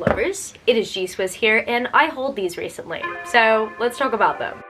lovers, it is G-Swizz here, and I hauled these recently, so let's talk about them.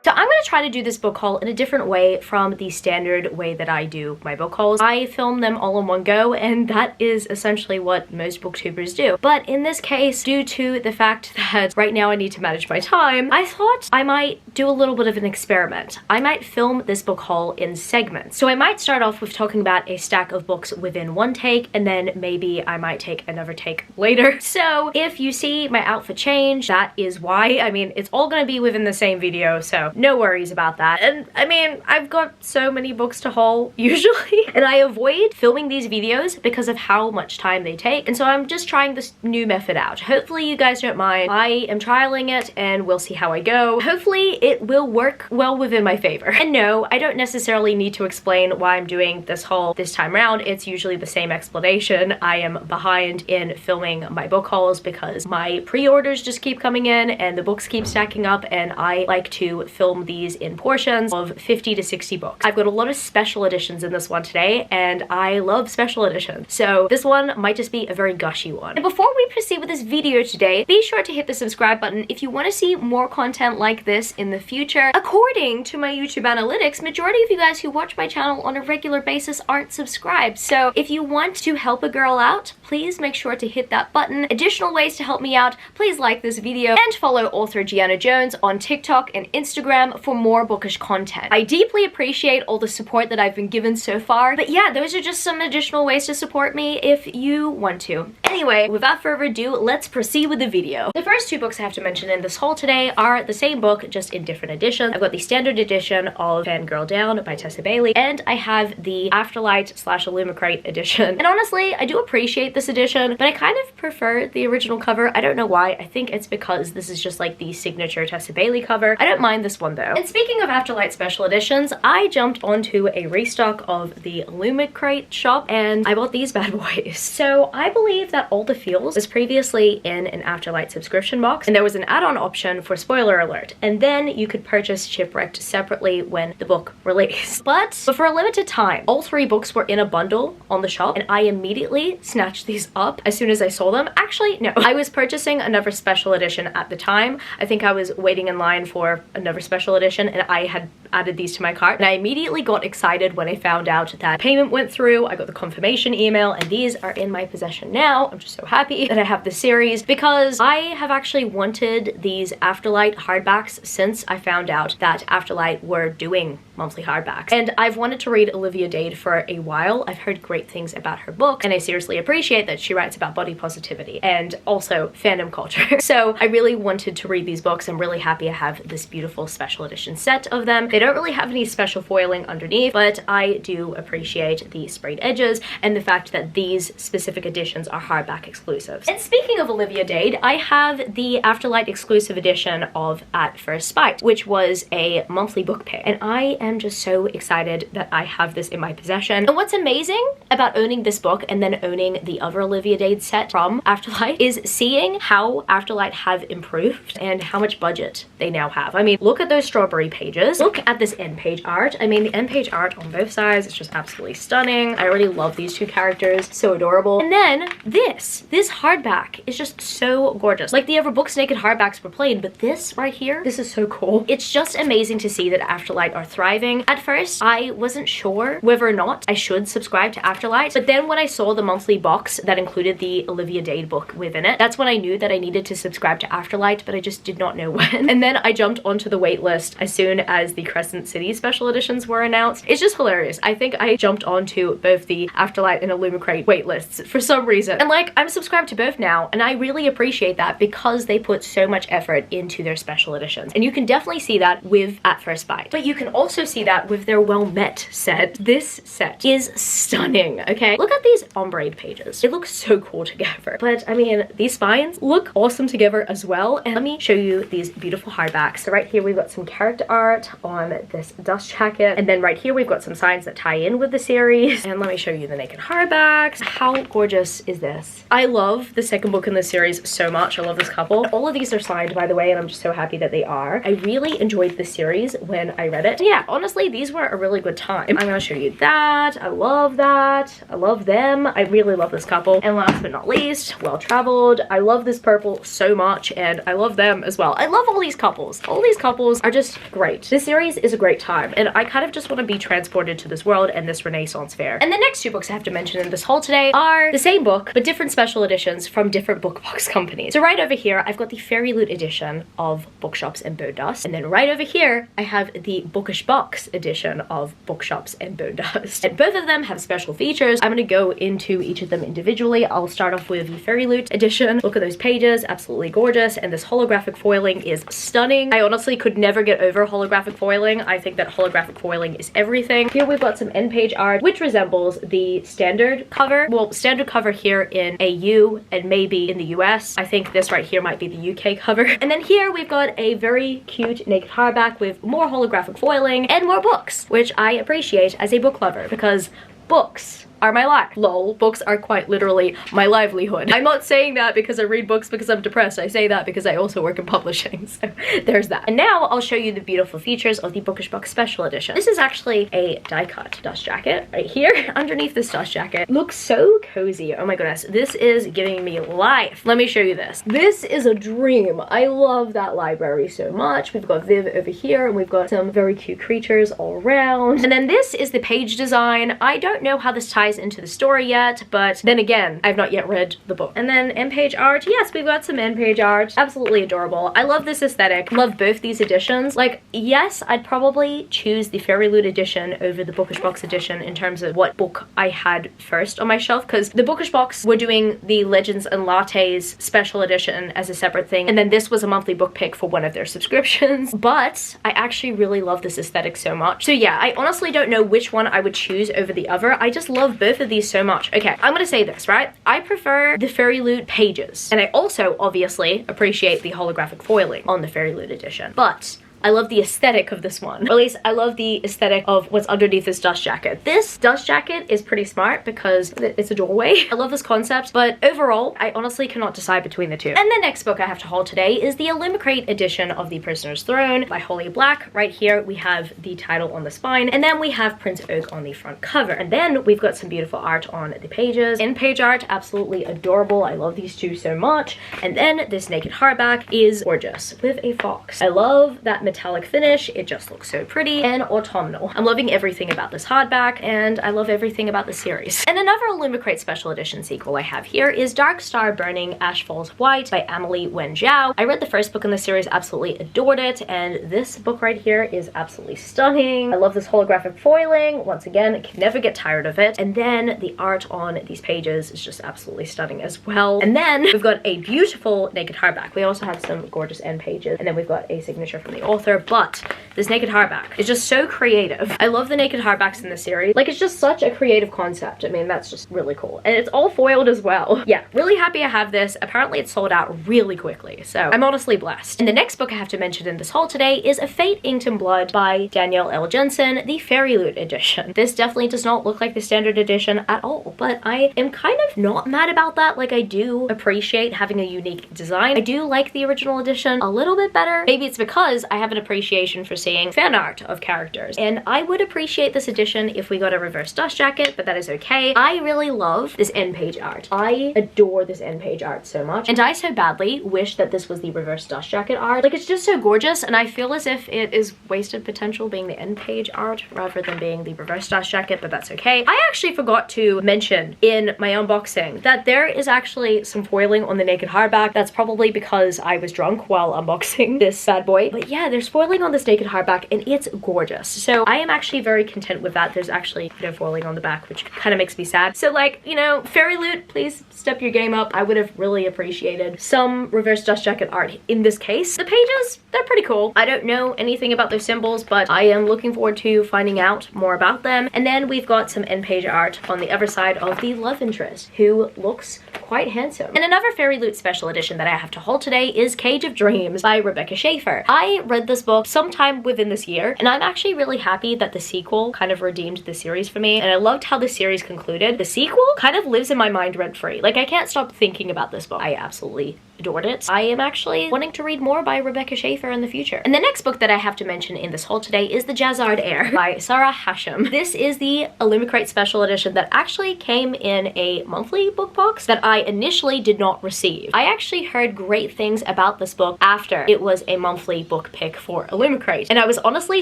So I'm going to try to do this book haul in a different way from the standard way that I do my book hauls. I film them all in one go, and that is essentially what most booktubers do. But in this case, due to the fact that right now I need to manage my time, I thought I might do a little bit of an experiment. I might film this book haul in segments. So I might start off with talking about a stack of books within one take, and then maybe I might take another take later. So if you see my outfit change, that is why. I mean, it's all going to be within the same video, so no worries about that. And I mean, I've got so many books to haul usually, and I avoid filming these videos because of how much time they take, and so I'm just trying this new method out. Hopefully you guys don't mind. I am trialing it and we'll see how I go. Hopefully it will work well within my favor. And no, I don't necessarily need to explain why I'm doing this haul this time around. It's usually the same explanation. I am behind in filming my book hauls because my pre-orders just keep coming in and the books keep stacking up, and I like to film these in portions of 50 to 60 books. I've got a lot of special editions in this one today, and I love special editions, so this one might just be a very gushy one. And before we proceed with this video today, be sure to hit the subscribe button if you want to see more content like this in the future. According to my YouTube analytics, majority of you guys who watch my channel on a regular basis aren't subscribed, so if you want to help a girl out, please make sure to hit that button. Additional ways to help me out, please like this video and follow author Gianna Jones on TikTok and Instagram for more bookish content. I deeply appreciate all the support that I've been given so far, but yeah, those are just some additional ways to support me if you want to. Anyway, without further ado, let's proceed with the video. The first two books I have to mention in this haul today are the same book, just in different editions. I've got the standard edition of Fangirl Down by Tessa Bailey, and I have the Afterlight / Illumicrate edition. And honestly, I do appreciate this edition, but I kind of prefer the original cover. I don't know why. I think it's because this is just like the signature Tessa Bailey cover. I don't mind this one though. And speaking of Afterlight special editions, I jumped onto a restock of the Illumicrate shop and I bought these bad boys. So I believe that All the Feels was previously in an Afterlight subscription box, and there was an add-on option for spoiler alert, and then you could purchase Shipwrecked separately when the book released. But for a limited time, all three books were in a bundle on the shop, and I immediately snatched these up as soon as I saw them. Actually, no, I was purchasing another special edition at the time. I think I was waiting in line for another special edition, and I had added these to my cart, and I immediately got excited when I found out that payment went through. I got the confirmation email, and these are in my possession now. I'm just so happy that I have the series because I have actually wanted these Afterlight hardbacks since I found out that Afterlight were doing monthly hardbacks, and I've wanted to read Olivia Dade for a while. I've heard great things about her book, and I seriously appreciate that she writes about body positivity and also fandom culture. So I really wanted to read these books. I'm really happy I have this beautiful special edition set of them. They don't really have any special foiling underneath, but I do appreciate the sprayed edges and the fact that these specific editions are hardback exclusives. And speaking of Olivia Dade, I have the Afterlight exclusive edition of At First Spite, which was a monthly book pick, and I am just so excited that I have this in my possession. And what's amazing about owning this book and then owning the other Olivia Dade set from Afterlight is seeing how Afterlight have improved and how much budget they now have. I mean, look at those strawberry pages. Look at this end page art. I mean, the end page art on both sides is just absolutely stunning. I already love these two characters. So adorable. And then this hardback is just so gorgeous. Like the other Books Naked hardbacks were plain, but this right here, this is so cool. It's just amazing to see that Afterlight are thriving. At first, I wasn't sure whether or not I should subscribe to Afterlight, but then when I saw the monthly box that included the Olivia Dade book within it, that's when I knew that I needed to subscribe to Afterlight, but I just did not know when. And then I jumped onto the wait list as soon as the Crescent City special editions were announced. It's just hilarious. I think I jumped onto both the Afterlight and Illumicrate wait lists for some reason. And like, I'm subscribed to both now, and I really appreciate that because they put so much effort into their special editions. And you can definitely see that with At First Bite. But you can also see that with their Well Met set. This set is stunning, okay? Look at these ombre pages. It looks so cool together. But I mean, these spines look awesome together as well. And let me show you these beautiful hardbacks. So right here, we've got some character art on on this dust jacket. And then right here we've got some signs that tie in with the series. And let me show you the naked hardbacks. How gorgeous is this? I love the second book in this series so much. I love this couple. All of these are signed, by the way, and I'm just so happy that they are. I really enjoyed this series when I read it. And yeah, honestly, these were a really good time. I'm gonna show you that. I love that. I love them. I really love this couple. And last but not least, Well Traveled. I love this purple so much, and I love them as well. I love all these couples. All these couples are just great. This series is a great time, and I kind of just want to be transported to this world and this Renaissance fair. And the next two books I have to mention in this haul today are the same book, but different special editions from different book box companies. So right over here, I've got the Fairy Loot edition of Bookshops and Bonedust, and then right over here, I have the Bookish Box edition of Bookshops and Bonedust. And both of them have special features. I'm gonna go into each of them individually. I'll start off with the Fairy Loot edition. Look at those pages, absolutely gorgeous, and this holographic foiling is stunning. I honestly could never get over holographic foiling. I think that holographic foiling is everything. Here we've got some end page art, which resembles the standard cover. Well, standard cover here in AU and maybe in the US. I think this right here might be the UK cover. And then here we've got a very cute naked hardback with more holographic foiling and more books, which I appreciate as a book lover because books are my life. Lol, books are quite literally my livelihood. I'm not saying that because I read books because I'm depressed. I say that because I also work in publishing. So there's that. And now I'll show you the beautiful features of the Bookish Box Special Edition. This is actually a die cut dust jacket right here underneath this dust jacket. Looks so cozy. Oh my goodness. This is giving me life. Let me show you this. This is a dream. I love that library so much. We've got Viv over here and we've got some very cute creatures all around. And then this is the page design. I don't know how this ties into the story yet, but then again, I've not yet read the book. And then end page art. Yes, we've got some end page art. Absolutely adorable. I love this aesthetic. Love both these editions. Like, yes, I'd probably choose the Fairy Loot edition over the Bookish Box edition in terms of what book I had first on my shelf, because the Bookish Box were doing the Legends and Lattes special edition as a separate thing, and then this was a monthly book pick for one of their subscriptions. But I actually really love this aesthetic so much. So yeah, I honestly don't know which one I would choose over the other. I just love both of these so much. Okay, I'm gonna say this, right? I prefer the Fairy Loot pages, and I also obviously appreciate the holographic foiling on the Fairy Loot edition, but I love the aesthetic of this one. Or at least I love the aesthetic of what's underneath this dust jacket. This dust jacket is pretty smart because it's a doorway. I love this concept, but overall, I honestly cannot decide between the two. And the next book I have to haul today is the Illumicrate edition of The Prisoner's Throne by Holly Black. Right here, we have the title on the spine, and then we have Prince Oak on the front cover. And then we've got some beautiful art on the pages. In page art, absolutely adorable. I love these two so much. And then this naked hardback is gorgeous with a fox. I love that metallic finish. It just looks so pretty and autumnal. I'm loving everything about this hardback, and I love everything about the series. And another Illumicrate special edition sequel I have here is Dark Star Burning Ash Falls White by Amelie Wen Zhao. I read the first book in the series, absolutely adored it, and this book right here is absolutely stunning. I love this holographic foiling. Once again, I can never get tired of it. And then the art on these pages is just absolutely stunning as well. And then we've got a beautiful naked hardback. We also have some gorgeous end pages, and then we've got a signature from the author. But this naked hardback is just so creative. I love the naked hardbacks in the series. Like, it's just such a creative concept. I mean, that's just really cool. And it's all foiled as well. Yeah, really happy I have this. Apparently it's sold out really quickly, so I'm honestly blessed. And the next book I have to mention in this haul today is A Fate Inked in Blood by Danielle L. Jensen, the Fairy Loot edition. This definitely does not look like the standard edition at all, but I am kind of not mad about that. Like, I do appreciate having a unique design. I do like the original edition a little bit better. Maybe it's because I have an appreciation for seeing fan art of characters, and I would appreciate this edition if we got a reverse dust jacket, but that is okay. I really love this end page art. I adore this end page art so much, and I so badly wish that this was the reverse dust jacket art. Like, it's just so gorgeous, and I feel as if it is wasted potential being the end page art rather than being the reverse dust jacket, but that's okay. I actually forgot to mention in my unboxing that there is actually some foiling on the naked hardback. That's probably because I was drunk while unboxing this bad boy, but yeah, there's foiling on this naked hardback, and it's gorgeous. So I am actually very content with that. There's actually no foiling on the back, which kind of makes me sad. So, like, you know, Fairy Loot, please step your game up. I would have really appreciated some reverse dust jacket art in this case. The pages, they're pretty cool. I don't know anything about those symbols, but I am looking forward to finding out more about them. And then we've got some end page art on the other side of the love interest, who looks quite handsome. And another Fairy Loot special edition that I have to haul today is Cage of Dreams by Rebecca Schaefer. I read read this book sometime within this year, and I'm actually really happy that the sequel kind of redeemed the series for me, and I loved how the series concluded. The sequel kind of lives in my mind rent-free. Like, I can't stop thinking about this book. I absolutely adored it. I am actually wanting to read more by Rebecca Schaeffer in the future. And the next book that I have to mention in this haul today is The Jazzard Heir by Sarah Hashem. This is the Illumicrate special edition that actually came in a monthly book box that I initially did not receive. I actually heard great things about this book after it was a monthly book pick for Illumicrate, and I was honestly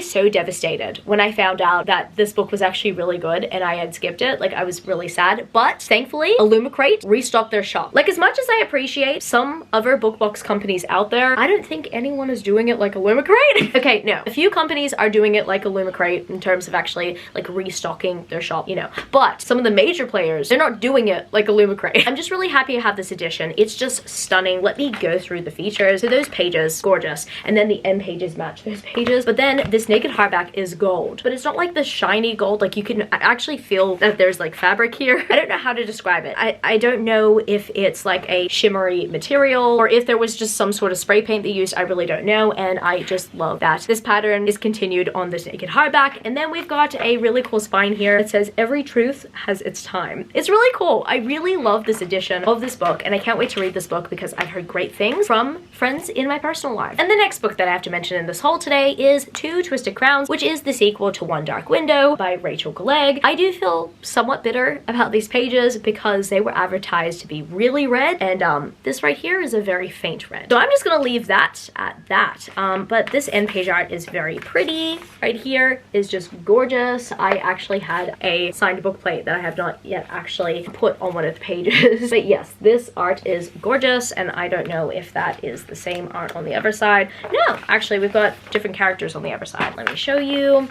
so devastated when I found out that this book was actually really good and I had skipped it. Like, I was really sad, but thankfully Illumicrate restocked their shop. Like, as much as I appreciate some other book box companies out there, I don't think anyone is doing it like Illumicrate. Okay, no, a few companies are doing it like Illumicrate in terms of actually like restocking their shop, you know, but some of the major players, they're not doing it like Illumicrate. I'm just really happy I have this edition. It's just stunning. Let me go through the features. So those pages, gorgeous, and then the end pages match those pages, but then this naked hardback is gold, but it's not like the shiny gold. Like, you can actually feel that there's like fabric here. I don't know how to describe it. I don't know if it's like a shimmery material or if there was just some sort of spray paint they used. I really don't know, and I just love that this pattern is continued on this naked hardback. And then we've got a really cool spine here that says every truth has its time. It's really cool. I really love this edition of this book, and I can't wait to read this book because I've heard great things from friends in my personal life. And the next book that I have to mention in this haul today is Two Twisted Crowns, which is the sequel to One Dark Window by Rachel Glegg. I do feel somewhat bitter about these pages because they were advertised to be really red, and this right here is a very faint red. So I'm just gonna leave that at that. But this end page art is very pretty. Right here is just gorgeous. I actually had a signed book plate that I have not yet actually put on one of the pages. But yes, this art is gorgeous, and I don't know if that is the same art on the other side. No, actually we've got different characters on the other side. Let me show you.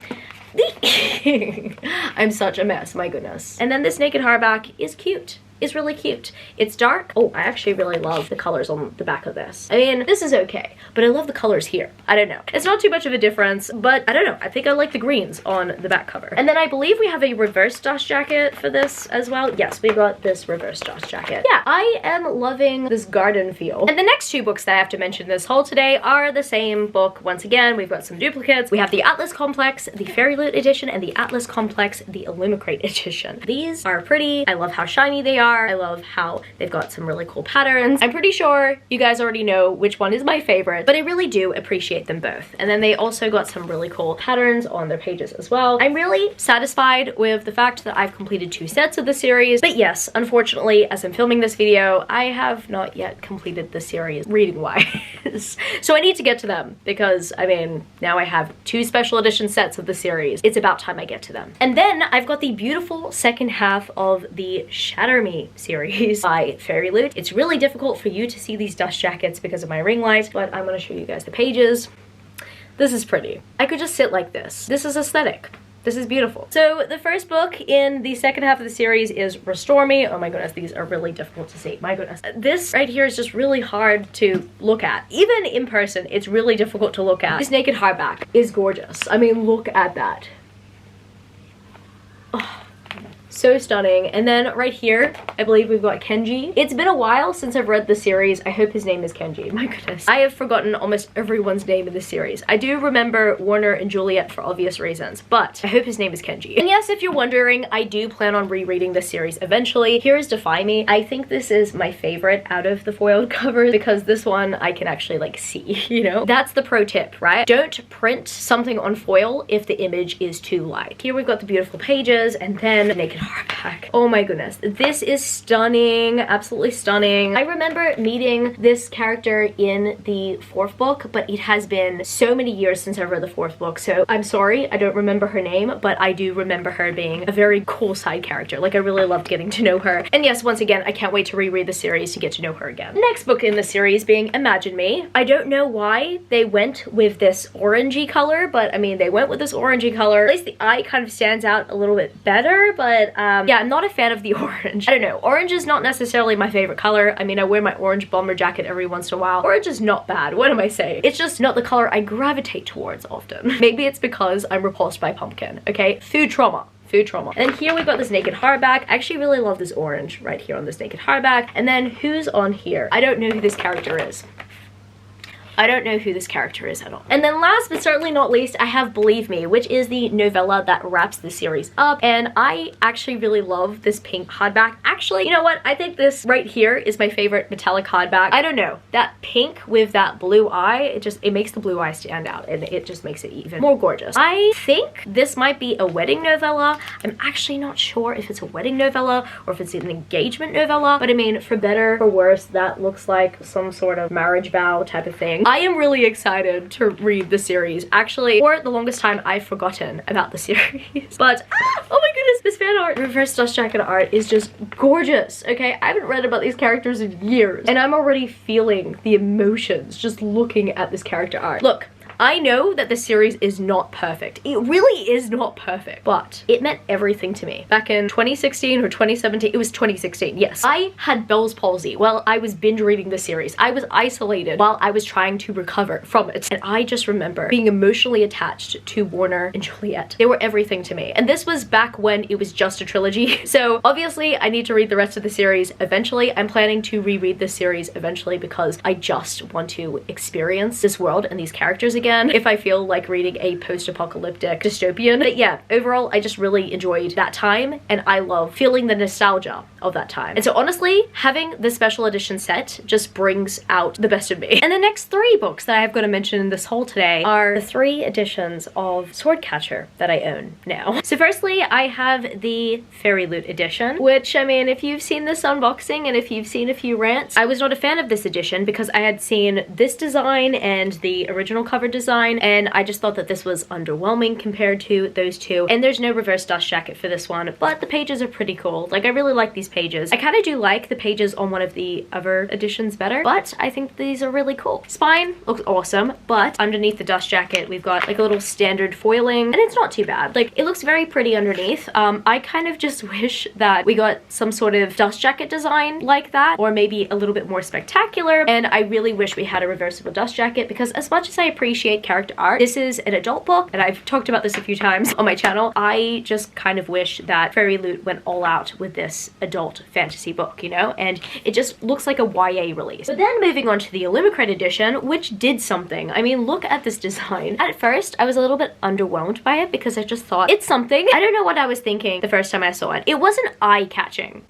I'm such a mess, my goodness. And then this naked hardback is cute. It's really cute. It's dark. Oh, I actually really love the colors on the back of this. I mean, this is okay, but I love the colors here. I don't know. It's not too much of a difference, but I don't know. I think I like the greens on the back cover. And then I believe we have a reverse dust jacket for this as well. Yes, we got this reverse dust jacket. Yeah, I am loving this garden feel. And the next two books that I have to mention in this haul today are the same book. Once again, we've got some duplicates. We have the Atlas Complex, the Fairy Loot edition, and the Atlas Complex, the Illumicrate edition. These are pretty. I love how shiny they are. I love how they've got some really cool patterns. I'm pretty sure you guys already know which one is my favorite, but I really do appreciate them both. And then they also got some really cool patterns on their pages as well. I'm really satisfied with the fact that I've completed 2 sets of the series, but yes, unfortunately, as I'm filming this video, I have not yet completed the series reading-wise. So I need to get to them because, I mean, now I have 2 special edition sets of the series. It's about time I get to them. And then I've got the beautiful second half of the Shatter Me series by Fairy Loot. It's really difficult for you to see these dust jackets because of my ring light, but I'm going to show you guys the pages. This is pretty. I could just sit like this. This is aesthetic. This is beautiful. So the first book in the second half of the series is Restore Me. Oh my goodness, these are really difficult to see. My goodness. This right here is just really hard to look at. Even in person, it's really difficult to look at. This naked hardback is gorgeous. I mean, look at that. Oh. So stunning. And then right here, I believe we've got Kenji. It's been a while since I've read the series. I hope his name is Kenji. My goodness. I have forgotten almost everyone's name in the series. I do remember Warner and Juliet for obvious reasons, but I hope his name is Kenji. And yes, if you're wondering, I do plan on rereading this series eventually. Here is Defy Me. I think this is my favorite out of the foiled covers because this one I can actually like see, you know? That's the pro tip, right? Don't print something on foil if the image is too light. Here we've got the beautiful pages and then naked hardback. Oh my goodness, this is stunning, absolutely stunning. I remember meeting this character in the 4th book, but it has been so many years since I read the 4th book, so I'm sorry I don't remember her name, but I do remember her being a very cool side character. Like, I really loved getting to know her. And yes, once again, I can't wait to reread the series to get to know her again. Next book in the series being Imagine Me. I don't know why they went with this orangey color, but I mean, they went with this orangey color. At least the eye kind of stands out a little bit better, but yeah, I'm not a fan of the orange. I don't know, orange is not necessarily my favorite color. I mean, I wear my orange bomber jacket every once in a while. Orange is not bad, what am I saying? It's just not the color I gravitate towards often. Maybe it's because I'm repulsed by pumpkin, okay? Food trauma. Food trauma. And then here we've got this naked hardback. I actually really love this orange right here on this naked hardback. And then who's on here? I don't know who this character is. I don't know who this character is at all. And then last but certainly not least, I have Believe Me, which is the novella that wraps the series up. And I actually really love this pink hardback. Actually, you know what? I think this right here is my favorite metallic hardback. I don't know. That pink with that blue eye, it makes the blue eye stand out, and it just makes it even more gorgeous. I think this might be a wedding novella. I'm actually not sure if it's a wedding novella or if it's an engagement novella, but I mean, for better or worse, that looks like some sort of marriage vow type of thing. I am really excited to read the series. Actually, for the longest time, I've forgotten about the series. But, oh my goodness, this fan art, reverse dust jacket art is just gorgeous, okay? I haven't read about these characters in years, and I'm already feeling the emotions just looking at this character art. Look, I know that the series is not perfect. It really is not perfect, but it meant everything to me. Back in 2016 or 2017, it was 2016, yes. I had Bell's palsy while I was binge reading the series. I was isolated while I was trying to recover from it. And I just remember being emotionally attached to Warner and Juliet. They were everything to me. And this was back when it was just a trilogy. So obviously I need to read the rest of the series eventually. I'm planning to reread this series eventually because I just want to experience this world and these characters again if I feel like reading a post-apocalyptic dystopian. But yeah, overall, I just really enjoyed that time, and I love feeling the nostalgia of that time. And so honestly, having the special edition set just brings out the best of me. And the next 3 books that I've got to mention in this haul today are the 3 editions of Swordcatcher that I own now. So firstly, I have the Fairy Loot edition, which, I mean, if you've seen this unboxing and if you've seen a few rants, I was not a fan of this edition because I had seen this design and the original cover design, and I just thought that this was underwhelming compared to those two. And there's no reverse dust jacket for this one, but the pages are pretty cool. Like, I really like these pages. I kind of do like the pages on one of the other editions better, but I think these are really cool. Spine looks awesome, but underneath the dust jacket, we've got like a little standard foiling, and it's not too bad. Like, it looks very pretty underneath. I kind of just wish that we got some sort of dust jacket design like that, or maybe a little bit more spectacular, and I really wish we had a reversible dust jacket because as much as I appreciate character art, this is an adult book, and I've talked about this a few times on my channel. I just kind of wish that Fairy Loot went all out with this adult fantasy book, you know, and it just looks like a YA release. But then moving on to the Illumicrate edition, which did something. I mean, look at this design. At first, I was a little bit underwhelmed by it because I just thought, it's something. I don't know what I was thinking the first time I saw it. It wasn't eye-catching.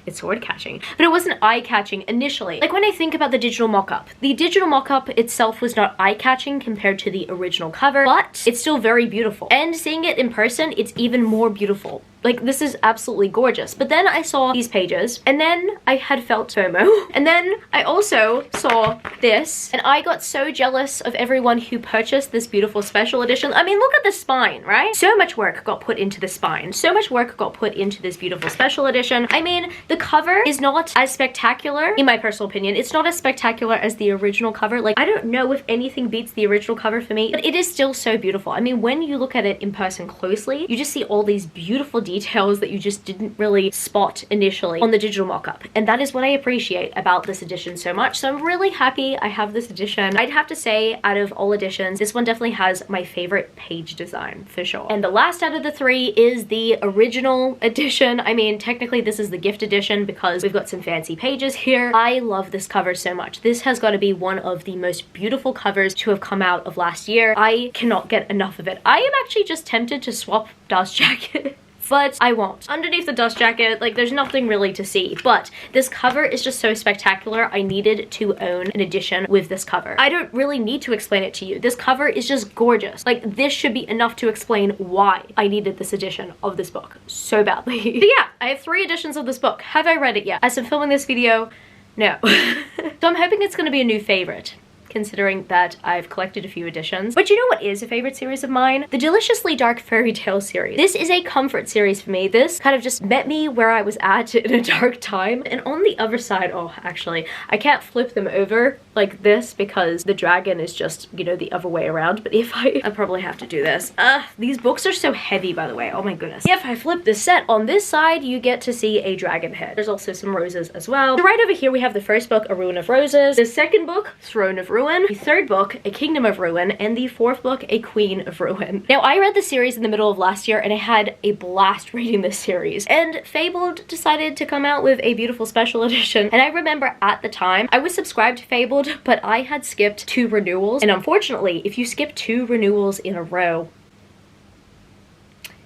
It's sword catching, but it wasn't eye-catching initially. Like, when I think about the digital mock-up, the digital mock-up itself was not eye-catching compared to the original cover, but it's still very beautiful. And seeing it in person, it's even more beautiful. Like, this is absolutely gorgeous. But then I saw these pages, and then I had felt FOMO. And then I also saw this, and I got so jealous of everyone who purchased this beautiful special edition. I mean, look at the spine, right? So much work got put into the spine. So much work got put into this beautiful special edition. I mean, the cover is not as spectacular, in my personal opinion. It's not as spectacular as the original cover. Like, I don't know if anything beats the original cover for me, but it is still so beautiful. I mean, when you look at it in person closely, you just see all these beautiful details that you just didn't really spot initially on the digital mock-up, and that is what I appreciate about this edition so much. So I'm really happy I have this edition. I'd have to say, out of all editions, this one definitely has my favorite page design for sure. And the last out of the 3 is the original edition. I mean, technically this is the gift edition because we've got some fancy pages here. I love this cover so much. This has got to be one of the most beautiful covers to have come out of last year. I cannot get enough of it. I am actually just tempted to swap dust jacket. But I won't. Underneath the dust jacket, like, there's nothing really to see, but this cover is just so spectacular. I needed to own an edition with this cover. I don't really need to explain it to you. This cover is just gorgeous. Like, this should be enough to explain why I needed this edition of this book so badly. So yeah, I have 3 editions of this book. Have I read it yet? As I'm filming this video, no. So I'm hoping it's gonna be a new favorite, considering that I've collected a few editions. But you know what is a favorite series of mine? The Deliciously Dark Fairy Tale series. This is a comfort series for me. This kind of just met me where I was at in a dark time. And on the other side, oh, actually, I can't flip them over like this because the dragon is just, you know, the other way around. But if I probably have to do this. These books are so heavy, by the way. Oh my goodness. If I flip the set on this side, you get to see a dragon head. There's also some roses as well. So right over here, we have the first book, A Ruin of Roses. The second book, Throne of Ruin. Ruin, the third book, A Kingdom of Ruin, and the fourth book, A Queen of Ruin. Now, I read the series in the middle of last year and I had a blast reading this series, and Fabled decided to come out with a beautiful special edition, and I remember at the time I was subscribed to Fabled, but I had skipped 2 renewals, and unfortunately if you skip 2 renewals in a row,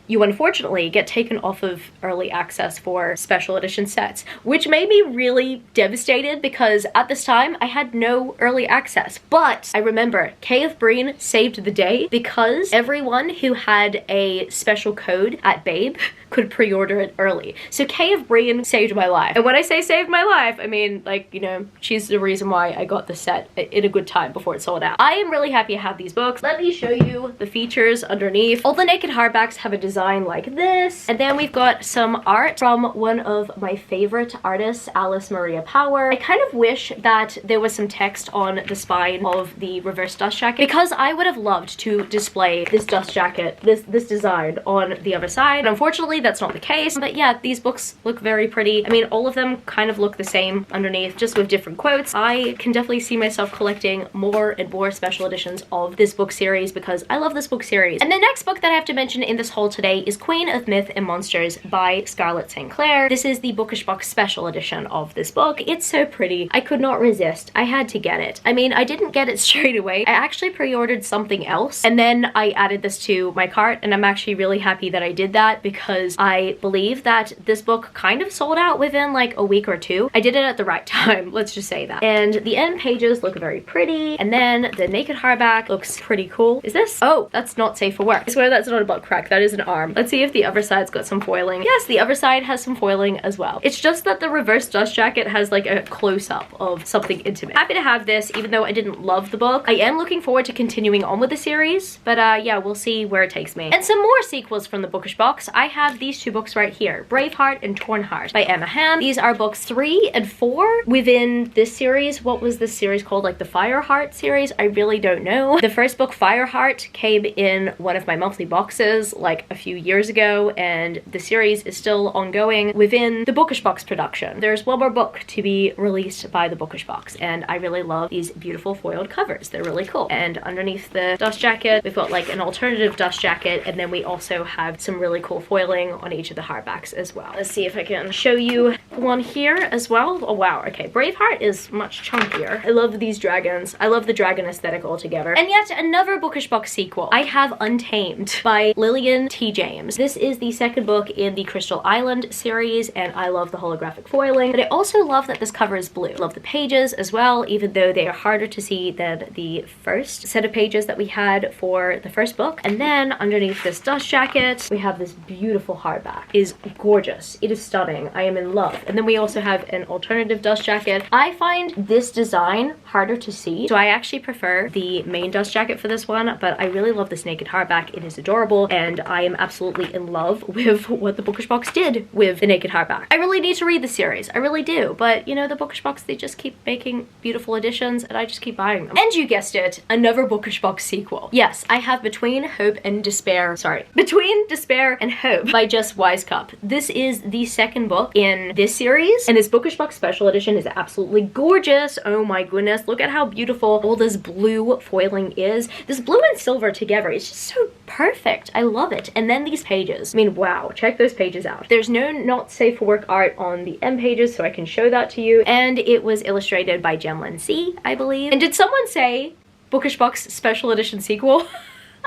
you unfortunately get taken off of early access for special edition sets, which made me really devastated because at this time I had no early access. But I remember Kay of Breen saved the day because everyone who had a special code at Babe could pre-order it early. So Kay of Breen saved my life. And when I say saved my life, I mean, like, you know, she's the reason why I got the set in a good time before it sold out. I am really happy to have these books. Let me show you the features underneath. All the naked hardbacks have a design like this. And then we've got some art from one of my favorite artists, Alice Maria Power. I kind of wish that there was some text on the spine of the reverse dust jacket because I would have loved to display this dust jacket, this design on the other side. And unfortunately, that's not the case. But yeah, these books look very pretty. I mean, all of them kind of look the same underneath, just with different quotes. I can definitely see myself collecting more and more special editions of this book series because I love this book series. And the next book that I have to mention in this haul today is Queen of Myth and Monsters by Scarlett St. Clair. This is the Bookish Box special edition of this book. It's so pretty. I could not resist. I had to get it. I mean, I didn't get it straight away. I actually pre-ordered something else and then I added this to my cart, and I'm actually really happy that I did that because I believe that this book kind of sold out within like a week or 2. I did it at the right time, let's just say that. And the end pages look very pretty, and then the naked hardback looks pretty cool. Is this? Oh, that's not safe for work. I swear that's not a butt crack, that is an arm. Let's see if the other side's got some foiling. Yes, the other side has some foiling as well. It's just that the reverse dust jacket has like a close-up of something intimate. Happy to have this, even though I didn't love the book. I am looking forward to continuing on with the series, but yeah, we'll see where it takes me. And some more sequels from the Bookish Box. I have these 2 books right here, Braveheart and Torn Heart by Emma Ham. These are books 3 and 4 within this series. What was this series called? Like the Fireheart series? I really don't know. The first book, Fireheart, came in one of my monthly boxes like a few years ago, and the series is still ongoing within the Bookish Box production. There's one more book to be released by the Bookish Box, and I really love these beautiful foiled covers. They're really cool. And underneath the dust jacket, we've got like an alternative dust jacket, and then we also have some really cool foiling on each of the hardbacks as well. Let's see if I can show you one here as well. Oh wow, okay. Braveheart is much chunkier. I love these dragons. I love the dragon aesthetic altogether. And yet another Bookish Box sequel. I have Untamed by Lillian T. James. This is the second book in the Crystal Island series, and I love the holographic foiling, but I also love that this cover is blue. I love the pages as well, even though they are harder to see than the first set of pages that we had for the first book. And then underneath this dust jacket, we have this beautiful hardback. It is gorgeous. It is stunning. I am in love. And then we also have an alternative dust jacket. I find this design harder to see, so I actually prefer the main dust jacket for this one, but I really love this naked hardback. It is adorable, and I am absolutely in love with what the Bookish Box did with the naked hardback. I really need to read the series. I really do, but you know, the Bookish Box, they just keep making beautiful editions, and I just keep buying them. And you guessed it, another Bookish Box sequel. Yes, I have Between Hope and Despair, Between Despair and Hope by Just Wisecup. This is the second book in this series, and this Bookish Box special edition is absolutely gorgeous. Oh my goodness, look at how beautiful all this blue foiling is. This blue and silver together, it's just so perfect. I love it. And then these pages, I mean, wow, check those pages out. There's no not safe for work art on the end pages, so I can show that to you. And it was illustrated by Gemlin C, I believe. And did someone say Bookish Box special edition sequel?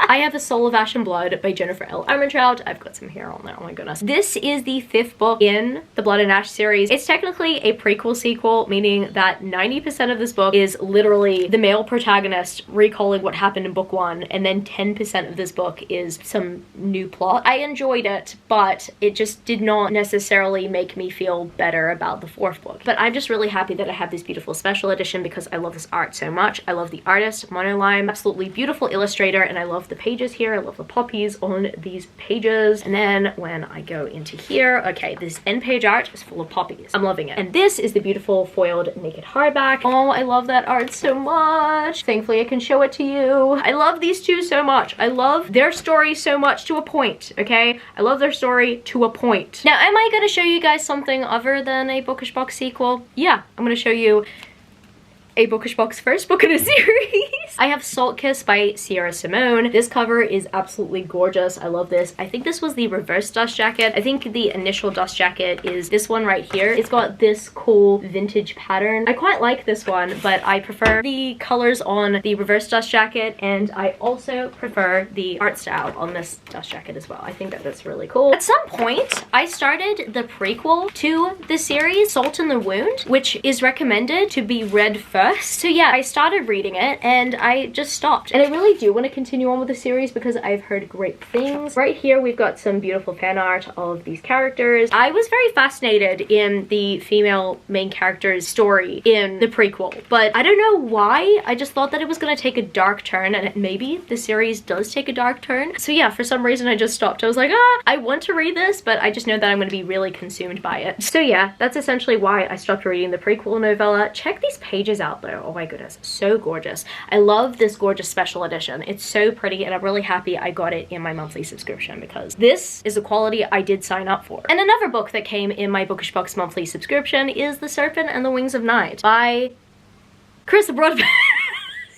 I have The Soul of Ash and Blood by Jennifer L. Armentrout. I've got some hair on there, oh my goodness. This is the 5th book in the Blood and Ash series. It's technically a prequel sequel, meaning that 90% of this book is literally the male protagonist recalling what happened in book 1, and then 10% of this book is some new plot. I enjoyed it, but it just did not necessarily make me feel better about the 4th book. But I'm just really happy that I have this beautiful special edition because I love this art so much. I love the artist, Monolime, absolutely beautiful illustrator, and I love the pages here. I love the poppies on these pages. And then when I go into here, okay, this end page art is full of poppies. I'm loving it. And this is the beautiful foiled naked hardback. Oh, I love that art so much. Thankfully, I can show it to you. I love these 2 so much. I love their story so much, to a point, okay? I love their story to a point. Now, am I gonna show you guys something other than a Bookish Box sequel? Yeah, I'm gonna show you a Bookish Box first book in a series. I have Salt Kiss by Sierra Simone. This cover is absolutely gorgeous. I love this. I think this was the reverse dust jacket. I think the initial dust jacket is this one right here. It's got this cool vintage pattern. I quite like this one, but I prefer the colors on the reverse dust jacket, and I also prefer the art style on this dust jacket as well. I think that that's really cool. At some point, I started the prequel to the series, Salt in the Wound, which is recommended to be read first. So yeah, I started reading it and I just stopped. And I really do want to continue on with the series because I've heard great things. Right here, we've got some beautiful fan art of these characters. I was very fascinated in the female main character's story in the prequel, but I don't know why. I just thought that it was going to take a dark turn, and maybe the series does take a dark turn. So yeah, for some reason I just stopped. I was like, I want to read this, but I just know that I'm going to be really consumed by it. So yeah, that's essentially why I stopped reading the prequel novella. Check these pages out though. Oh my goodness, so gorgeous. I love this gorgeous special edition. It's so pretty, and I'm really happy I got it in my monthly subscription because this is the quality I did sign up for. And another book that came in my Bookish Box monthly subscription is The Serpent and the Wings of Night by Chris Broadbent.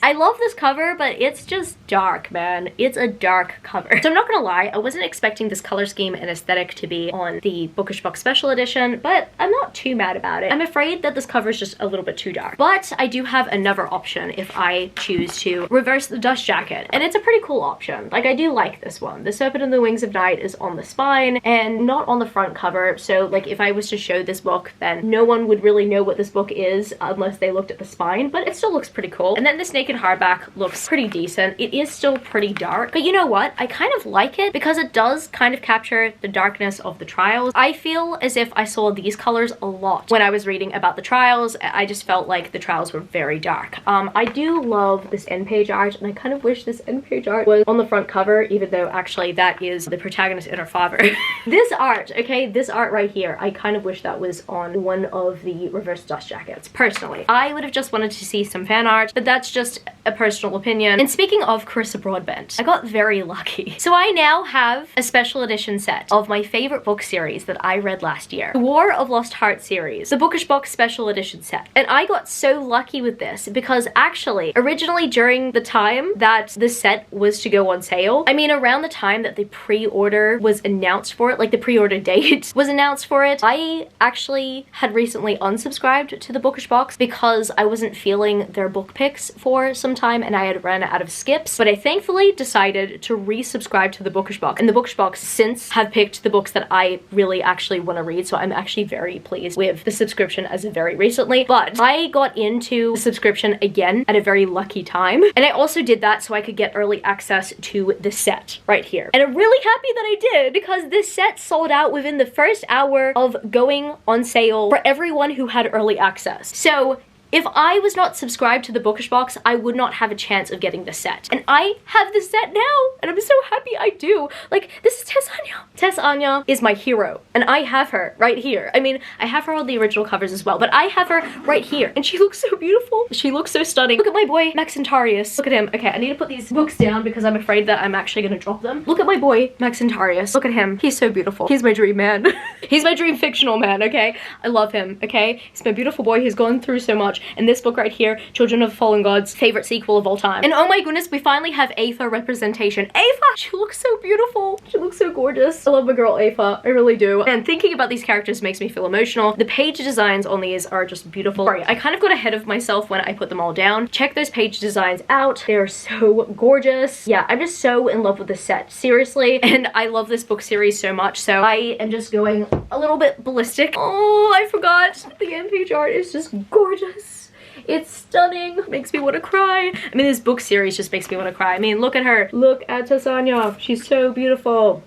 I love this cover, but it's just dark, man. It's a dark cover. So I'm not gonna lie, I wasn't expecting this color scheme and aesthetic to be on the Bookish Box special edition, but I'm not too mad about it. I'm afraid that this cover is just a little bit too dark. But I do have another option if I choose to reverse the dust jacket, and it's a pretty cool option. Like, I do like this one. The Serpent and the Wings of Night is on the spine and not on the front cover, so like if I was to show this book, then no one would really know what this book is unless they looked at the spine, but it still looks pretty cool. And then this naked hardback looks pretty decent. It is still pretty dark, but you know what? I kind of like it because it does kind of capture the darkness of the trials. I feel as if I saw these colors a lot when I was reading about the trials. I just felt like the trials were very dark. I do love this end page art, and I kind of wish this end page art was on the front cover, even though actually that is the protagonist and her father. This art, okay, this art right here, I kind of wish that was on one of the reverse dust jackets. Personally, I would have just wanted to see some fan art, but that's just a personal opinion. And speaking of Chris Broadbent, I got very lucky. So I now have a special edition set of my favorite book series that I read last year, the War of Lost Heart series, the Bookish Box special edition set. And I got so lucky with this because actually, originally during the time that the set was to go on sale, I mean around the time that the pre-order was announced for it, like the pre-order date was announced for it, I actually had recently unsubscribed to the Bookish Box because I wasn't feeling their book picks for some time and I had run out of skips, but I thankfully decided to resubscribe to the Bookish Box, and the Bookish Box since have picked the books that I really actually want to read, so I'm actually very pleased with the subscription as of very recently. But I got into the subscription again at a very lucky time, and I also did that so I could get early access to the set right here, and I'm really happy that I did because this set sold out within the first hour of going on sale for everyone who had early access. So if I was not subscribed to the Bookish Box, I would not have a chance of getting the set. And I have the set now, and I'm so happy I do. Like, this is Tess Anya. Tess Anya is my hero, and I have her right here. I mean, I have her on the original covers as well, but I have her right here, and she looks so beautiful. She looks so stunning. Look at my boy, Maxentarius. Look at him. Okay, I need to put these books down because I'm afraid that I'm actually gonna drop them. Look at my boy, Maxentarius. Look at him. He's so beautiful. He's my dream man. He's my dream fictional man, okay? I love him, okay? He's my beautiful boy. He's gone through so much. And this book right here, Children of Fallen Gods, favorite sequel of all time. And oh my goodness, we finally have Aoife representation. Aoife! She looks so beautiful. She looks so gorgeous. I love my girl Aoife. I really do. And thinking about these characters makes me feel emotional. The page designs on these are just beautiful. Sorry, I kind of got ahead of myself when I put them all down. Check those page designs out. They're so gorgeous. Yeah, I'm just so in love with this set. Seriously. And I love this book series so much, so I am just going a little bit ballistic. Oh, I forgot. The end page art is just gorgeous. It's stunning. Makes me want to cry. I mean, this book series just makes me want to cry. I mean, look at her. Look at Tasanya. She's so beautiful.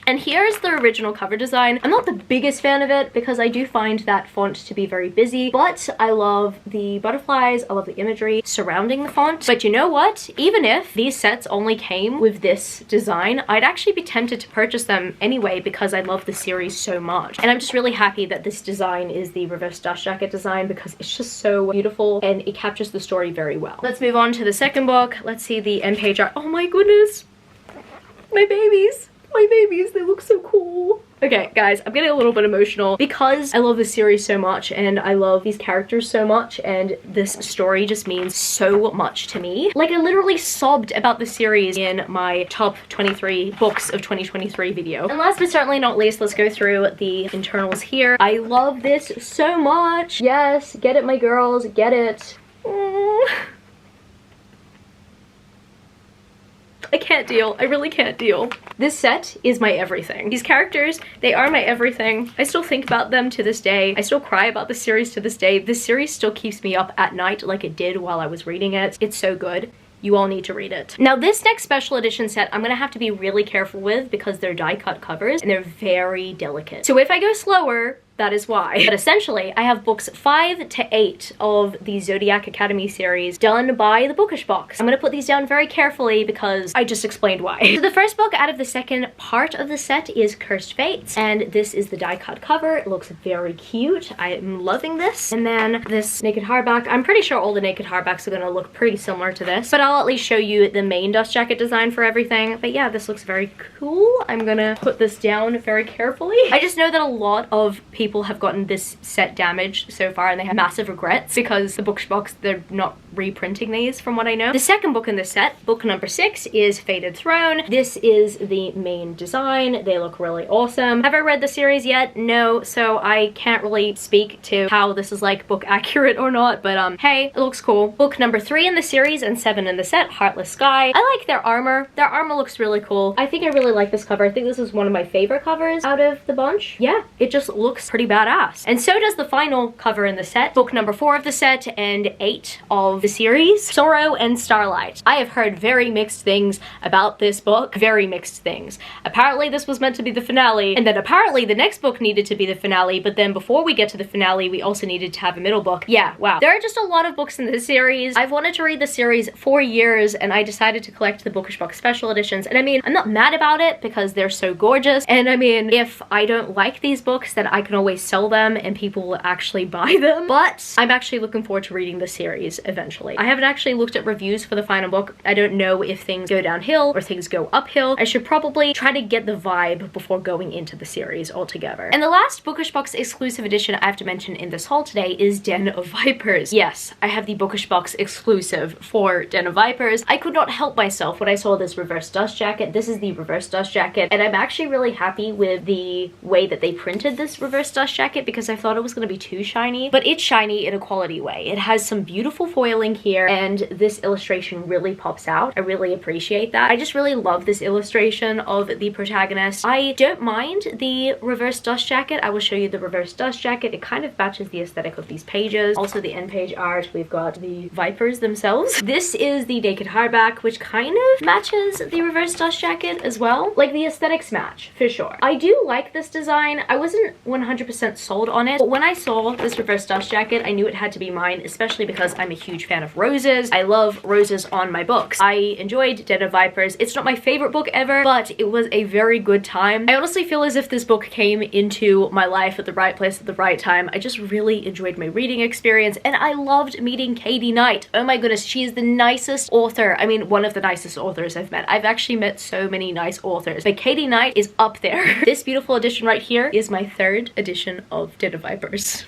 And here's the original cover design. I'm not the biggest fan of it because I do find that font to be very busy, but I love the butterflies, I love the imagery surrounding the font. But you know what? Even if these sets only came with this design, I'd actually be tempted to purchase them anyway because I love the series so much. And I'm just really happy that this design is the reverse dust jacket design because it's just so beautiful and it captures the story very well. Let's move on to the second book. Let's see the end page art. Oh my goodness. My babies. My babies, they look so cool. Okay, guys, I'm getting a little bit emotional because I love this series so much and I love these characters so much and this story just means so much to me. Like, I literally sobbed about the series in my top 23 books of 2023 video. And last but certainly not least, let's go through the internals here. I love this so much. Yes, get it, my girls, get it. I can't deal. I really can't deal. This set is my everything. These characters, they are my everything. I still think about them to this day. I still cry about the series to this day. This series still keeps me up at night like it did while I was reading it. It's so good. You all need to read it. Now, this next special edition set, I'm gonna have to be really careful with because they're die-cut covers and they're very delicate. So if I go slower, that is why. But essentially, I have books 5 to 8 of the Zodiac Academy series done by the Bookish Box. I'm gonna put these down very carefully because I just explained why. So the first book out of the second part of the set is Cursed Fates, and this is the die-cut cover. It looks very cute. I am loving this. And then this naked hardback. I'm pretty sure all the naked hardbacks are gonna look pretty similar to this, but I'll at least show you the main dust jacket design for everything. But yeah, this looks very cool. I'm gonna put this down very carefully. I just know that a lot of people have gotten this set damaged so far and they have massive regrets because the Bookish Box, they're not reprinting these from what I know. The second book in this set, book number 6, is Fated Throne. This is the main design. They look really awesome. Have I read the series yet? No, so I can't really speak to how this is like book accurate or not, but hey, it looks cool. Book number 3 in the series and 7 in the set, Heartless Sky. I like their armor. Their armor looks really cool. I think I really like this cover. I think this is one of my favorite covers out of the bunch. Yeah, it just looks pretty badass. And so does the final cover in the set, book number 4 of the set and 8 of the series, Sorrow and Starlight. I have heard very mixed things about this book, very mixed things. Apparently this was meant to be the finale, and then apparently the next book needed to be the finale, but then before we get to the finale, we also needed to have a middle book. Yeah, wow. There are just a lot of books in this series. I've wanted to read the series for years, and I decided to collect the Bookish Box special editions, and I mean, I'm not mad about it because they're so gorgeous, and I mean, if I don't like these books, then I can always sell them and people will actually buy them. But I'm actually looking forward to reading the series eventually. I haven't actually looked at reviews for the final book. I don't know if things go downhill or things go uphill. I should probably try to get the vibe before going into the series altogether. And the last Bookish Box exclusive edition I have to mention in this haul today is Den of Vipers. Yes, I have the Bookish Box exclusive for Den of Vipers. I could not help myself when I saw this reverse dust jacket. This is the reverse dust jacket, and I'm actually really happy with the way that they printed this reverse dust jacket because I thought it was going to be too shiny, but it's shiny in a quality way. It has some beautiful foiling here, and this illustration really pops out. I really appreciate that. I just really love this illustration of the protagonist. I don't mind the reverse dust jacket. I will show you the reverse dust jacket. It kind of matches the aesthetic of these pages. Also the end page art, we've got the vipers themselves. This is the naked hardback, which kind of matches the reverse dust jacket as well. Like, the aesthetics match, for sure. I do like this design. I wasn't 100% sold on it, but when I saw this reverse dust jacket, I knew it had to be mine, especially because I'm a huge fan of roses. I love roses on my books. I enjoyed Den of Vipers. It's not my favorite book ever, but it was a very good time. I honestly feel as if this book came into my life at the right place at the right time. I just really enjoyed my reading experience, and I loved meeting Katie Knight. Oh my goodness, she is the nicest author. I mean, one of the nicest authors I've met. I've actually met so many nice authors, but Katie Knight is up there. This beautiful edition right here is my 3rd edition of Den of Vipers.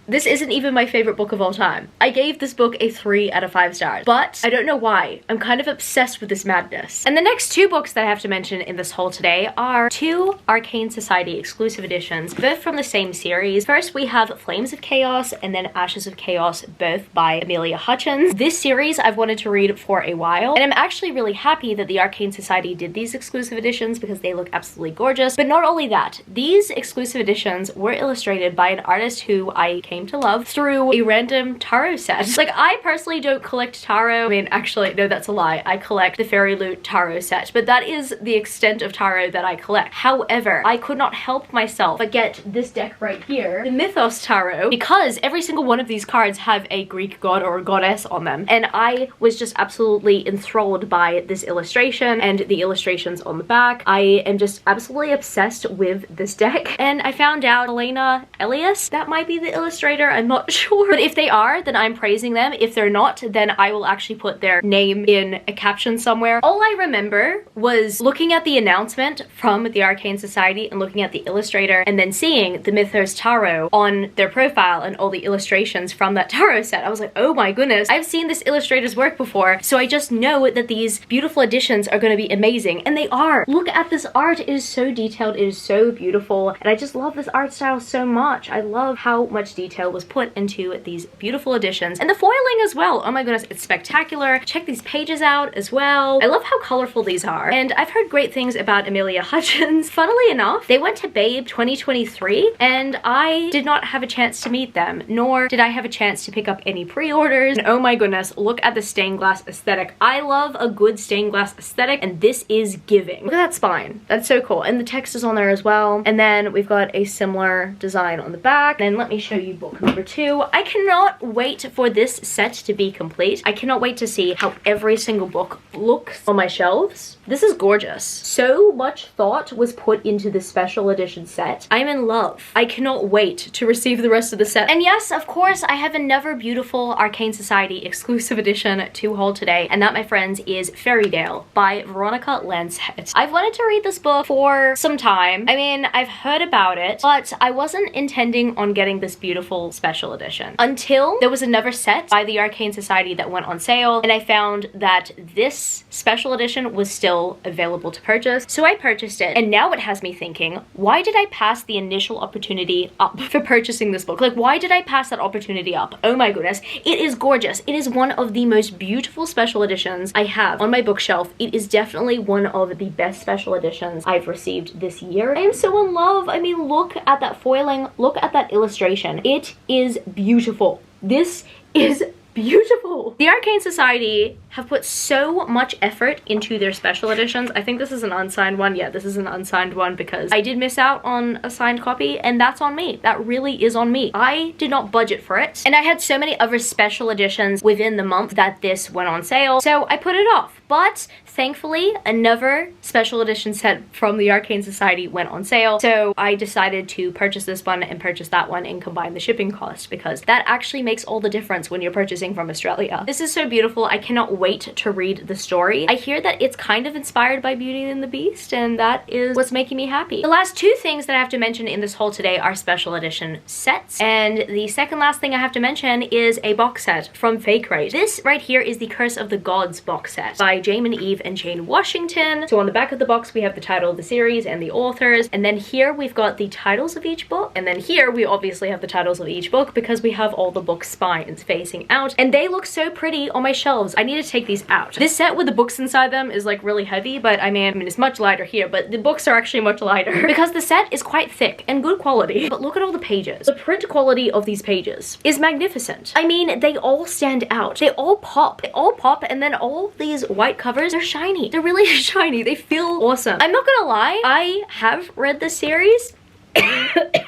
This isn't even my favorite book of all time. I gave this book a 3 out of 5 stars, but I don't know why. I'm kind of obsessed with this madness. And the next 2 books that I have to mention in this haul today are 2 Arcane Society exclusive editions, both from the same series. First, we have Flames of Chaos and then Ashes of Chaos, both by Amelia Hutchins. This series I've wanted to read for a while, and I'm actually really happy that the Arcane Society did these exclusive editions because they look absolutely gorgeous. But not only that, these exclusive editions were illustrated by an artist who I came to love through a random tarot set. Like, I personally don't collect tarot. I mean, actually, no, that's a lie. I collect the Fairy Loot tarot set, but that is the extent of tarot that I collect. However, I could not help myself but get this deck right here, the Mythos Tarot, because every single one of these cards have a Greek god or a goddess on them, and I was just absolutely enthralled by this illustration and the illustrations on the back. I am just absolutely obsessed with this deck, and I found out Elena Elias, that might be the illustrator illustrator, I'm not sure. But if they are, then I'm praising them. If they're not, then I will actually put their name in a caption somewhere. All I remember was looking at the announcement from the Arcane Society and looking at the illustrator and then seeing the Mythos Tarot on their profile and all the illustrations from that tarot set. I was like, oh my goodness, I've seen this illustrator's work before, so I just know that these beautiful editions are going to be amazing, and they are. Look at this art. It is so detailed. It is so beautiful, and I just love this art style so much. I love how much detail was put into these beautiful editions, and the foiling as well. Oh my goodness, it's spectacular. Check these pages out as well. I love how colorful these are, and I've heard great things about Amelia Hutchins. Funnily enough, they went to Babe 2023, and I did not have a chance to meet them, nor did I have a chance to pick up any pre-orders. And oh my goodness, look at the stained glass aesthetic. I love a good stained glass aesthetic, and this is giving. Look at that spine. That's so cool. And the text is on there as well. And then we've got a similar design on the back. Then let me show you book number 2. I cannot wait for this set to be complete. I cannot wait to see how every single book looks on my shelves. This is gorgeous. So much thought was put into this special edition set. I'm in love. I cannot wait to receive the rest of the set. And yes, of course, I have another beautiful Arcane Society exclusive edition to haul today, and that, my friends, is Fairytale by Veronica Lancet. I've wanted to read this book for some time. I mean, I've heard about it, but I wasn't intending on getting this beautiful special edition until there was another set by the Arcane Society that went on sale, and I found that this special edition was still available to purchase, so I purchased it. And now it has me thinking, why did I pass the initial opportunity up for purchasing this book? Like, why did I pass that opportunity up? Oh my goodness, it is gorgeous. It is one of the most beautiful special editions I have on my bookshelf. It is definitely one of the best special editions I've received this year. I am so in love. I mean, look at that foiling, look at that illustration. It is beautiful. This is beautiful. The Arcane Society have put so much effort into their special editions. I think this is an unsigned one. Yeah, this is an unsigned one because I did miss out on a signed copy, and that's on me. That really is on me. I did not budget for it, and I had so many other special editions within the month that this went on sale, so I put it off. But thankfully, another special edition set from the Arcane Society went on sale, so I decided to purchase this one and purchase that one and combine the shipping cost, because that actually makes all the difference when you're purchasing from Australia. This is so beautiful. I cannot wait to read the story. I hear that it's kind of inspired by Beauty and the Beast, and that is what's making me happy. The last two things that I have to mention in this haul today are special edition sets, and the second last thing I have to mention is a box set from Illumicrate. This right here is the Curse of the Gods box set by Jamin Eve and Jane Washington. So on the back of the box we have the title of the series and the authors, and then here we've got the titles of each book, and then here we obviously have the titles of each book because we have all the book spines facing out, and they look so pretty on my shelves. I need to take these out. This set with the books inside them is like really heavy, but I mean it's much lighter here, but the books are actually much lighter because the set is quite thick and good quality. But look at all the pages. The print quality of these pages is magnificent. I mean, they all stand out. They all pop. They all pop, and then all these white covers, they're shiny. They're really shiny. They feel awesome. I'm not gonna lie, I have read the series.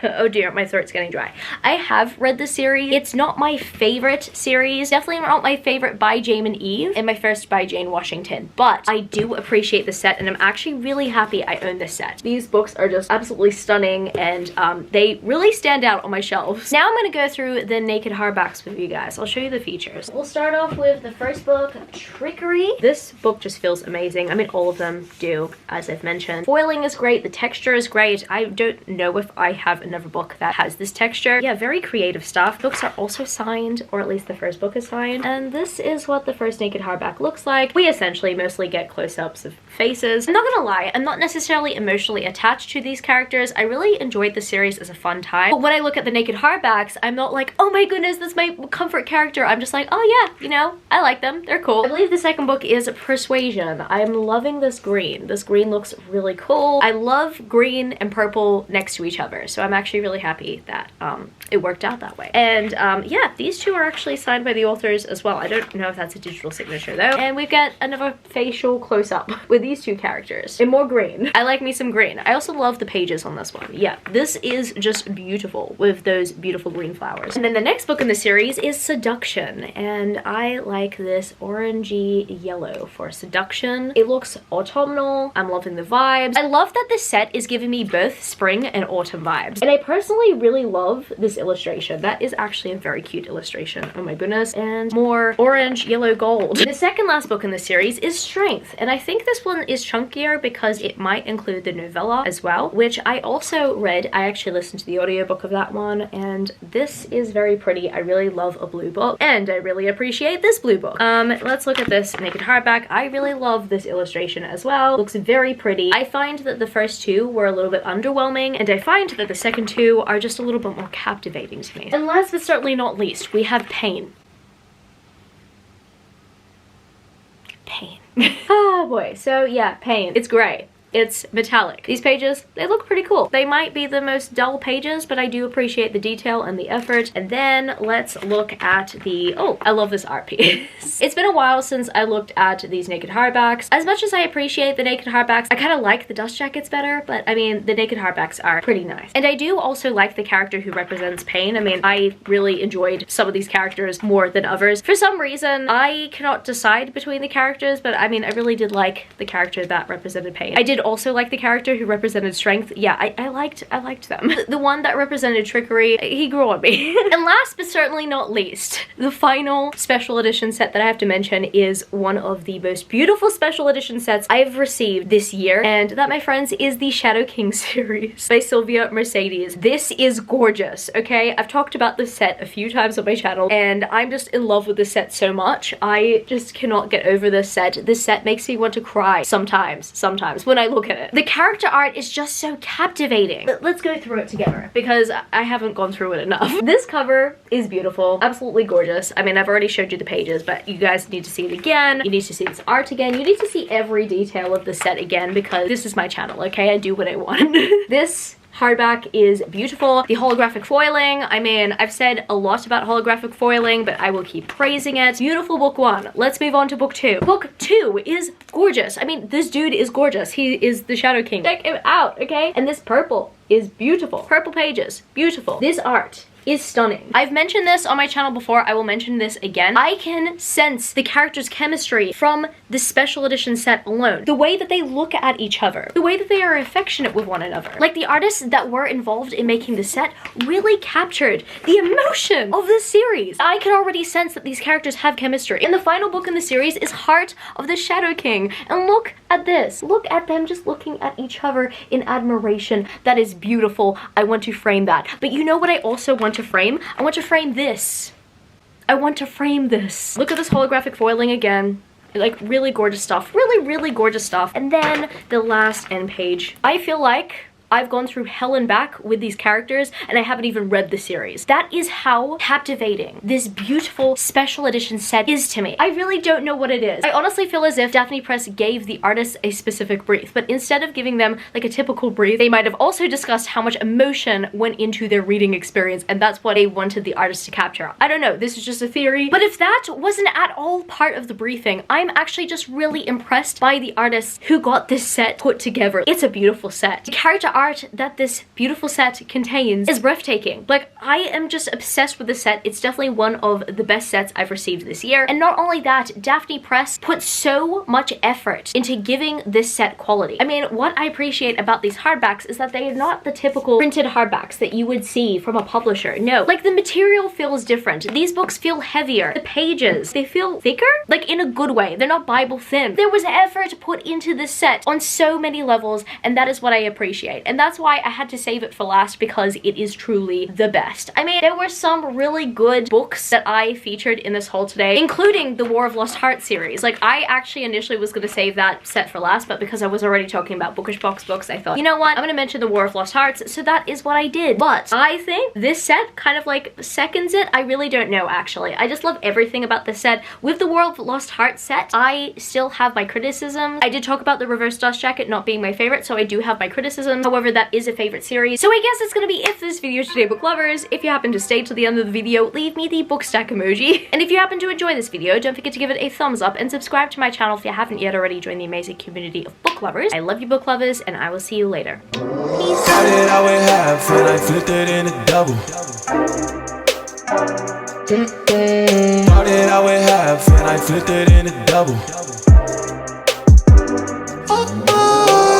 Oh dear, my throat's getting dry. I have read the series. It's not my favorite series. Definitely not my favorite by Jamin Eve, and my first by Jane Washington. But I do appreciate the set, and I'm actually really happy I own this set. These books are just absolutely stunning, and they really stand out on my shelves. Now I'm gonna go through the naked hardbacks with you guys. I'll show you the features. We'll start off with the first book, Trickery. This book just feels amazing. I mean, all of them do, as I've mentioned. Foiling is great. The texture is great. I don't know if I have another book that has this texture. Yeah, very creative stuff. Books are also signed, or at least the first book is signed. And this is what the first naked hardback looks like. We essentially mostly get close-ups of faces. I'm not gonna lie, I'm not necessarily emotionally attached to these characters. I really enjoyed the series as a fun time. But when I look at the naked hardbacks, I'm not like, oh my goodness, that's my comfort character. I'm just like, oh yeah, you know, I like them. They're cool. I believe the second book is Persuasion. I'm loving this green. This green looks really cool. I love green and purple next to each other, so I'm actually really happy that it worked out that way. And yeah, these two are actually signed by the authors as well. I don't know if that's a digital signature though. And we've got another facial close-up with these two characters in more green. I like me some green. I also love the pages on this one. Yeah, this is just beautiful with those beautiful green flowers. And then the next book in the series is Seduction, and I like this orangey yellow for Seduction. It looks autumnal. I'm loving the vibes. I love that this set is giving me both spring and autumn vibes. And I personally really love this illustration. That is actually a very cute illustration. Oh my goodness. And more orange, yellow, gold. The second last book in the series is Strength. And I think this one is chunkier because it might include the novella as well, which I also read. I actually listened to the audiobook of that one, and this is very pretty. I really love a blue book, and I really appreciate this blue book. Let's look at this naked hardback. I really love this illustration as well. Looks very pretty. I find that the first two were a little bit underwhelming, and I find that the second two are just a little bit more captivating to me. And last but certainly not least, we have Pain. Pain. Oh boy. So yeah, Pain. It's gray. It's metallic. These pages, they look pretty cool. They might be the most dull pages, but I do appreciate the detail and the effort. And then let's look at the, oh, I love this art piece. It's been a while since I looked at these naked hardbacks. As much as I appreciate the naked hardbacks, I kind of like the dust jackets better, but I mean, the naked hardbacks are pretty nice. And I do also like the character who represents Pain. I mean, I really enjoyed some of these characters more than others. For some reason, I cannot decide between the characters, but I mean, I really did like the character that represented Pain. I did also like the character who represented Strength. Yeah, I liked them. The one that represented Trickery, he grew on me. And last but certainly not least, the final special edition set that I have to mention is one of the most beautiful special edition sets I've received this year, and that, my friends, is the Shadow King series by Sylvia Mercedes. This is gorgeous, okay? I've talked about this set a few times on my channel, and I'm just in love with this set so much. I just cannot get over this set. This set makes me want to cry sometimes when I look at it. The character art is just so captivating. Let's go through it together because I haven't gone through it enough. This cover is beautiful, absolutely gorgeous. I mean, I've already showed you the pages, but you guys need to see it again. You need to see this art again. You need to see every detail of the set again because this is my channel, okay? I do what I want. This hardback is beautiful. The holographic foiling, I mean, I've said a lot about holographic foiling, but I will keep praising it. Beautiful book one. Let's move on to book two. Book two is gorgeous. I mean, this dude is gorgeous. He is the Shadow King. Check him out, okay? And this purple is beautiful. Purple pages, beautiful. This art is stunning. I've mentioned this on my channel before. I will mention this again. I can sense the characters' chemistry from the special edition set alone. The way that they look at each other. The way that they are affectionate with one another. Like, the artists that were involved in making the set really captured the emotion of this series. I can already sense that these characters have chemistry. And the final book in the series is Heart of the Shadow King. And look at this. Look at them just looking at each other in admiration. That is beautiful. I want to frame that. But you know what I also want to frame? I want to frame this. I want to frame this. Look at this holographic foiling again. Like, really gorgeous stuff. Really gorgeous stuff. And then the last end page. I feel like I've gone through hell and back with these characters and I haven't even read the series. That is how captivating this beautiful special edition set is to me. I really don't know what it is. I honestly feel as if Daphne Press gave the artists a specific brief, but instead of giving them like a typical brief, they might have also discussed how much emotion went into their reading experience, and that's what they wanted the artists to capture. I don't know, this is just a theory, but if that wasn't at all part of the briefing, I'm actually just really impressed by the artists who got this set put together. It's a beautiful set. The character art that this beautiful set contains is breathtaking. Like, I am just obsessed with this set. It's definitely one of the best sets I've received this year. And not only that, Daphne Press put so much effort into giving this set quality. I mean, what I appreciate about these hardbacks is that they are not the typical printed hardbacks that you would see from a publisher. No, like, the material feels different. These books feel heavier. The pages, they feel thicker, like in a good way. They're not Bible thin. There was effort put into this set on so many levels, and that is what I appreciate. And that's why I had to save it for last, because it is truly the best. I mean, there were some really good books that I featured in this haul today, including the War of Lost Hearts series. Like, I actually initially was gonna save that set for last, but because I was already talking about Bookish Box books, I thought, you know what, I'm gonna mention the War of Lost Hearts, so that is what I did. But I think this set kind of like seconds it. I really don't know, actually. I just love everything about this set. With the War of Lost Hearts set, I still have my criticism. I did talk about the reverse dust jacket not being my favorite, so I do have my criticism. However, that is a favorite series. So I guess it's gonna be it for this video today, book lovers. If you happen to stay to the end of the video, leave me the book stack emoji. And if you happen to enjoy this video, don't forget to give it a thumbs up and subscribe to my channel if you haven't yet already. Join the amazing community of book lovers. I love you, book lovers, and I will see you later. Peace. How did I weigh half when I flipped it in a double? How did I weigh half when I flipped it in a double?